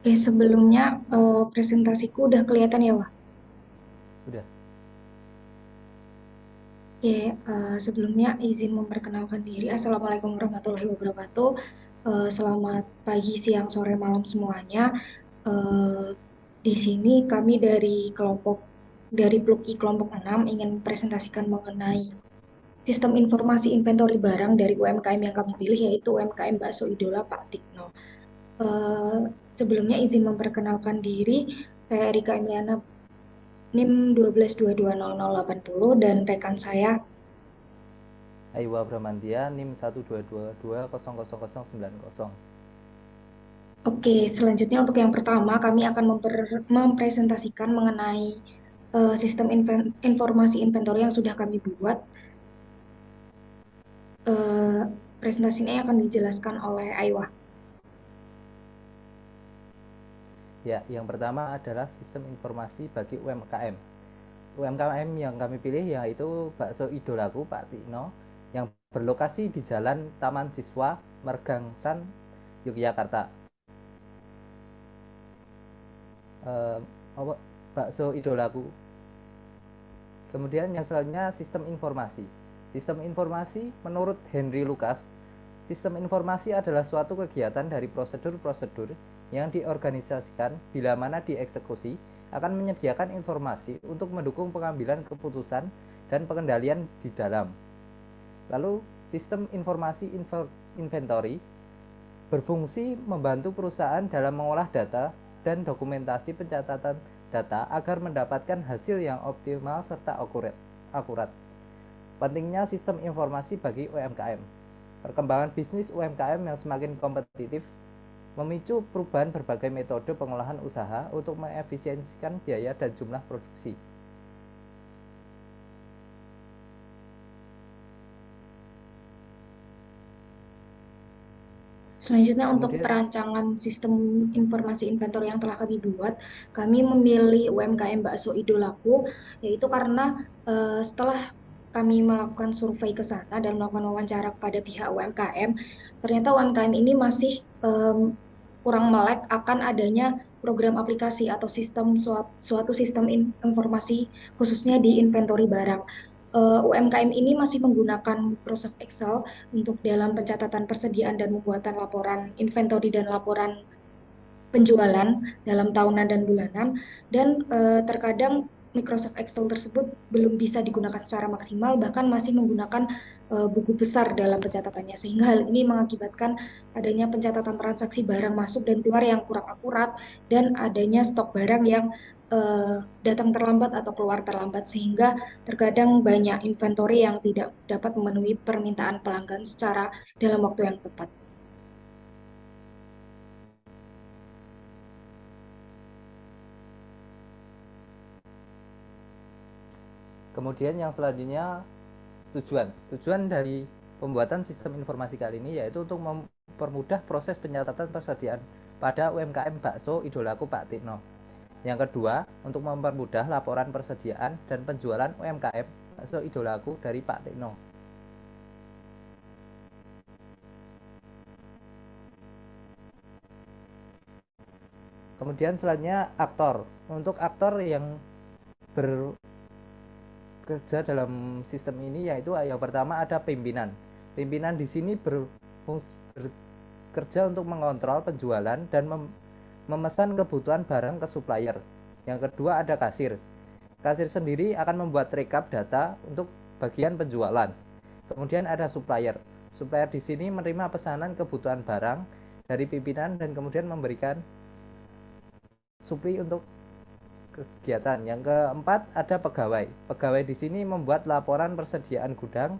Sebelumnya presentasiku udah kelihatan ya, Wah? Udah. Sebelumnya izin memperkenalkan diri. Assalamualaikum warahmatullahi wabarakatuh. Selamat pagi, siang, sore, malam semuanya. Eh, di sini kami dari PLUKI kelompok 6 ingin presentasikan mengenai sistem informasi inventory barang dari UMKM yang kami pilih, yaitu UMKM Bakso Idola Pak Tikno. Eh, Sebelumnya izin memperkenalkan diri. Saya Erika Emiliana, NIM 12220080, dan rekan saya. Aiwa Bramantia NIM 122200090. Oke, selanjutnya untuk yang pertama kami akan mempresentasikan mengenai sistem informasi inventory yang sudah kami buat. Eh, Presentasinya akan dijelaskan oleh Aiwa. Ya, yang pertama adalah sistem informasi bagi UMKM. UMKM yang kami pilih yaitu Bakso Idolaku Pak Tino yang berlokasi di Jalan Taman Siswa Mergangsan, Yogyakarta. Eh, apa? Bakso Idolaku. Kemudian yang selanjutnya sistem informasi. Sistem informasi menurut Henry Lucas, sistem informasi adalah suatu kegiatan dari prosedur-prosedur yang diorganisasikan bila mana dieksekusi akan menyediakan informasi untuk mendukung pengambilan keputusan dan pengendalian di dalam. Lalu sistem informasi inventory berfungsi membantu perusahaan dalam mengolah data dan dokumentasi pencatatan data agar mendapatkan hasil yang optimal serta akurat. Pentingnya sistem informasi bagi UMKM. Perkembangan bisnis UMKM yang semakin kompetitif memicu perubahan berbagai metode pengolahan usaha untuk mengefisiensikan biaya dan jumlah produksi. Selanjutnya untuk Kemudian perancangan sistem informasi inventory yang telah kami buat, kami memilih UMKM Bakso Idolaku, yaitu karena setelah kami melakukan survei ke sana dan melakukan wawancara kepada pihak UMKM, ternyata UMKM ini masih kurang melek akan adanya program aplikasi atau suatu sistem informasi khususnya di inventory barang. UMKM ini masih menggunakan Microsoft Excel untuk dalam pencatatan persediaan dan pembuatan laporan inventory dan laporan penjualan dalam tahunan dan bulanan, dan terkadang Microsoft Excel tersebut belum bisa digunakan secara maksimal, bahkan masih menggunakan buku besar dalam pencatatannya, sehingga hal ini mengakibatkan adanya pencatatan transaksi barang masuk dan keluar yang kurang akurat, dan adanya stok barang yang datang terlambat atau keluar terlambat, sehingga terkadang banyak inventory yang tidak dapat memenuhi permintaan pelanggan secara dalam waktu yang tepat. Kemudian yang selanjutnya tujuan dari pembuatan sistem informasi kali ini yaitu untuk mempermudah proses pencatatan persediaan pada UMKM Bakso Idolaku Pak Tino. Yang kedua, untuk mempermudah laporan persediaan dan penjualan UMKM Bakso Idolaku dari Pak Tino. Kemudian selanjutnya aktor. Untuk aktor yang bekerja dalam sistem ini yaitu yang pertama ada pimpinan. Pimpinan di sini bekerja untuk mengontrol penjualan dan memesan kebutuhan barang ke supplier. Yang kedua ada kasir. Kasir sendiri akan membuat rekap data untuk bagian penjualan. Kemudian ada supplier. Supplier di sini menerima pesanan kebutuhan barang dari pimpinan dan kemudian memberikan supply untuk kegiatan. Yang keempat ada pegawai. Pegawai di sini membuat laporan persediaan gudang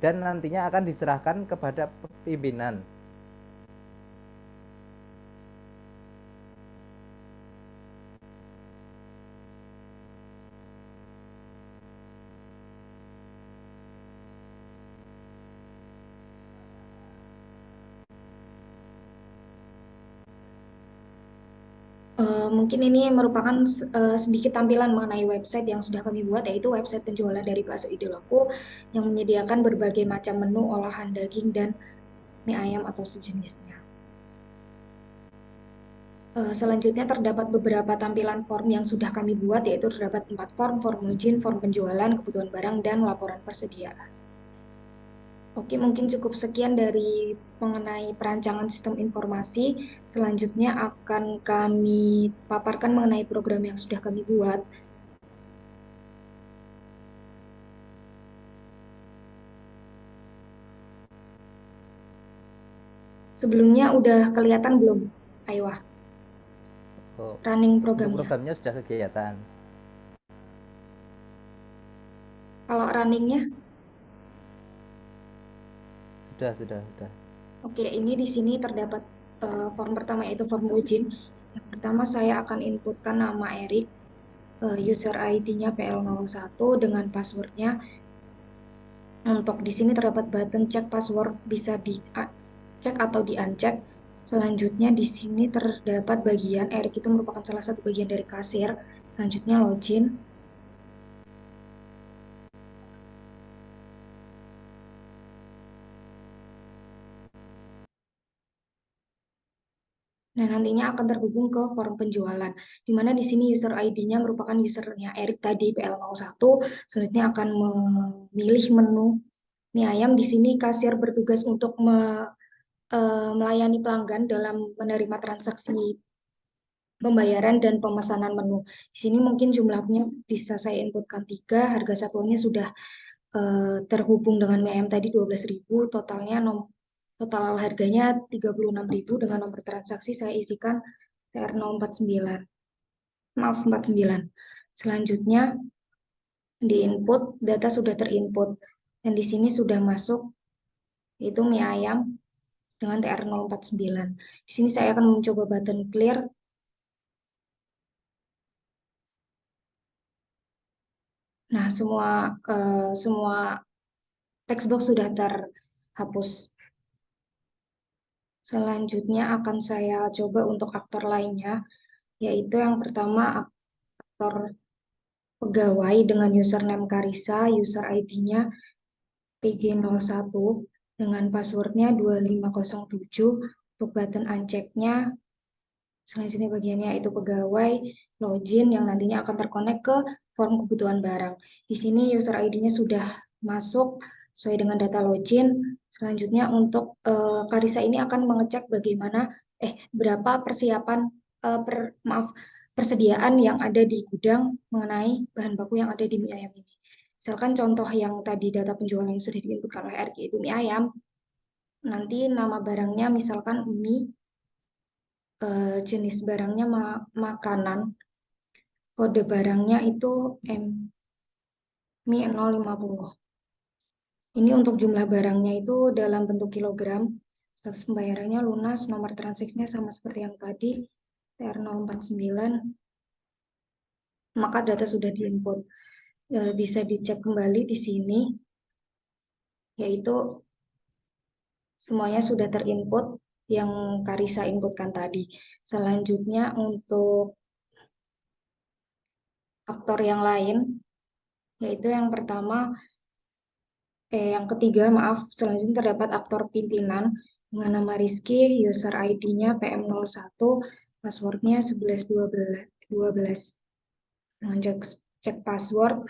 dan nantinya akan diserahkan kepada pimpinan. Mungkin ini merupakan sedikit tampilan mengenai website yang sudah kami buat, yaitu website penjualan dari Bakso Idolaku yang menyediakan berbagai macam menu olahan daging dan mie ayam atau sejenisnya. Selanjutnya terdapat beberapa tampilan form yang sudah kami buat, yaitu terdapat 4 form, form login, form penjualan, kebutuhan barang, dan laporan persediaan. Oke, mungkin cukup sekian dari mengenai perancangan sistem informasi. Selanjutnya akan kami paparkan mengenai program yang sudah kami buat. Sebelumnya udah kelihatan belum, Aywa, Oh, running untuk programnya? programnya sudah kegiatan. Kalau runningnya, Sudah. oke, ini di sini terdapat form pertama yaitu form login. Yang pertama saya akan inputkan nama Erik, user ID-nya PL01 dengan passwordnya. Untuk di sini terdapat button cek password, bisa dicek atau di-uncheck. Selanjutnya di sini terdapat bagian Erik itu merupakan salah satu bagian dari kasir. Selanjutnya login. Nah, nantinya akan terhubung ke form penjualan, di mana di sini user ID-nya merupakan usernya Erik tadi, PL01. Selanjutnya akan memilih menu mie ayam. Di sini kasir bertugas untuk melayani pelanggan dalam menerima transaksi pembayaran dan pemesanan menu. Di sini mungkin jumlahnya bisa saya inputkan 3, harga satuannya sudah terhubung dengan mie ayam tadi 12.000, total harganya 36.000, dengan nomor transaksi saya isikan TR049. Maaf, 49. Selanjutnya di input, data sudah terinput. Dan di sini sudah masuk itu mie ayam dengan TR049. Di sini saya akan mencoba button clear. Nah, semua text box sudah terhapus. Selanjutnya akan saya coba untuk aktor lainnya, yaitu yang pertama aktor pegawai dengan username Karisa, user ID-nya PG01 dengan passwordnya 2507. Untuk button uncheck-nya, selanjutnya bagiannya itu pegawai, login yang nantinya akan terkonek ke form kebutuhan barang. Di sini user ID-nya sudah masuk sesuai dengan data login. Selanjutnya untuk Karisa ini akan mengecek bagaimana berapa persiapan maaf, persediaan yang ada di gudang mengenai bahan baku yang ada di mie ayam ini. Misalkan contoh yang tadi data penjualan yang sudah diinputkan oleh RG itu mie ayam, nanti nama barangnya misalkan mie, jenis barangnya makanan, kode barangnya itu mie 050. Ini untuk jumlah barangnya itu dalam bentuk kilogram, status pembayarannya lunas, nomor transaksinya sama seperti yang tadi, TR049, maka data sudah diinput. Bisa dicek kembali di sini, yaitu semuanya sudah terinput yang Karisa inputkan tadi. Selanjutnya untuk aktor yang lain, yaitu yang ketiga, maaf, selanjutnya terdapat aktor pimpinan dengan nama Rizky, user ID-nya PM01, passwordnya 1112. Dengan cek password,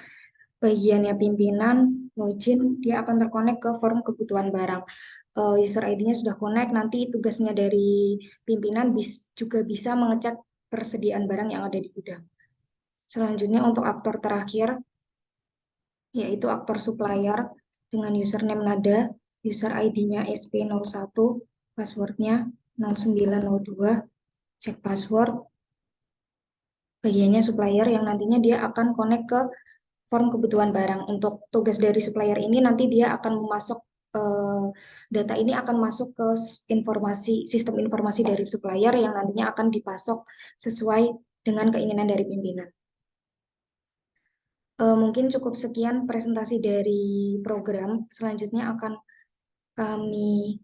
bagiannya pimpinan, login, dia akan terkonek ke form kebutuhan barang. User ID-nya sudah connect, nanti tugasnya dari pimpinan juga bisa mengecek persediaan barang yang ada di gudang. Selanjutnya untuk aktor terakhir, yaitu aktor supplier dengan username Nada, user ID-nya SP01, passwordnya 0902, cek password, bagiannya supplier yang nantinya dia akan connect ke form kebutuhan barang. Untuk tugas dari supplier ini nanti dia akan memasuk data ini akan masuk ke sistem informasi dari supplier yang nantinya akan dipasok sesuai dengan keinginan dari pimpinan. Mungkin cukup sekian presentasi dari program. Selanjutnya akan kami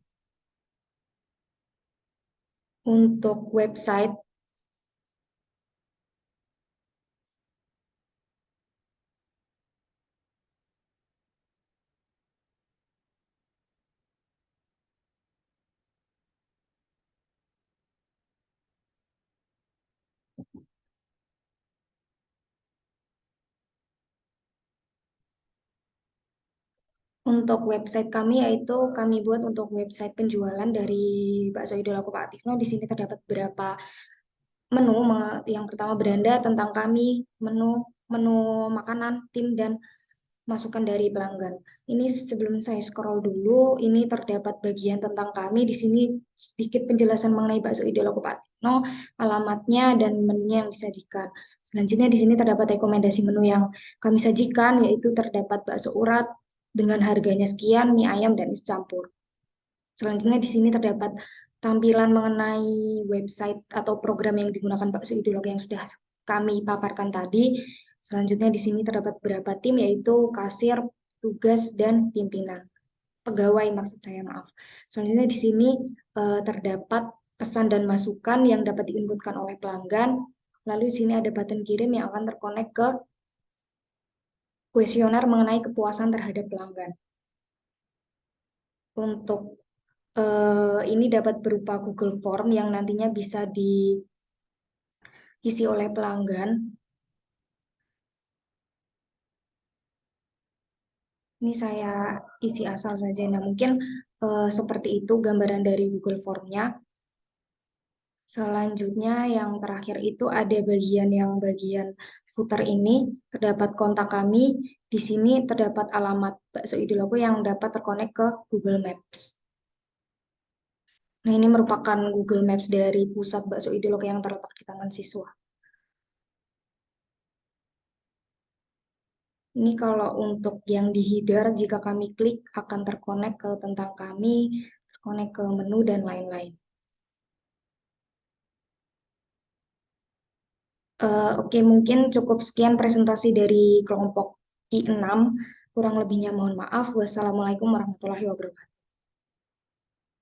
untuk website. Untuk website kami yaitu kami buat untuk website penjualan dari bakso idolaku Pak Atikno. Di sini terdapat beberapa menu. Yang pertama beranda tentang kami, menu menu makanan, tim dan masukan dari pelanggan. Ini sebelum saya scroll dulu, ini terdapat bagian tentang kami. Di sini sedikit penjelasan mengenai bakso idolaku Pak Atikno, alamatnya dan menunya yang disajikan. Selanjutnya di sini terdapat rekomendasi menu yang kami sajikan, yaitu terdapat bakso urat dengan harganya sekian, mie ayam dan es campur. Selanjutnya di sini terdapat tampilan mengenai website atau program yang digunakan bakso idolaku yang sudah kami paparkan tadi. Selanjutnya di sini terdapat beberapa tim yaitu kasir, tugas, dan pimpinan. Pegawai maksud saya, maaf. Selanjutnya di sini terdapat pesan dan masukan yang dapat diinputkan oleh pelanggan. Lalu di sini ada button kirim yang akan terkonek ke kuesioner mengenai kepuasan terhadap pelanggan. Untuk ini dapat berupa Google Form yang nantinya bisa diisi oleh pelanggan. Ini saya isi asal saja. Nah, mungkin seperti itu gambaran dari Google Form-nya. Selanjutnya yang terakhir itu ada bagian footer ini, terdapat kontak kami. Di sini terdapat alamat bakso idolaku yang dapat terkonek ke Google Maps. Nah, ini merupakan Google Maps dari pusat bakso idolaku yang terletak di Taman Siswa. Ini kalau untuk yang di header, jika kami klik akan terkonek ke tentang kami, terkonek ke menu, dan lain-lain. Oke, mungkin cukup sekian presentasi dari kelompok I6. Kurang lebihnya mohon maaf. Wassalamualaikum warahmatullahi wabarakatuh.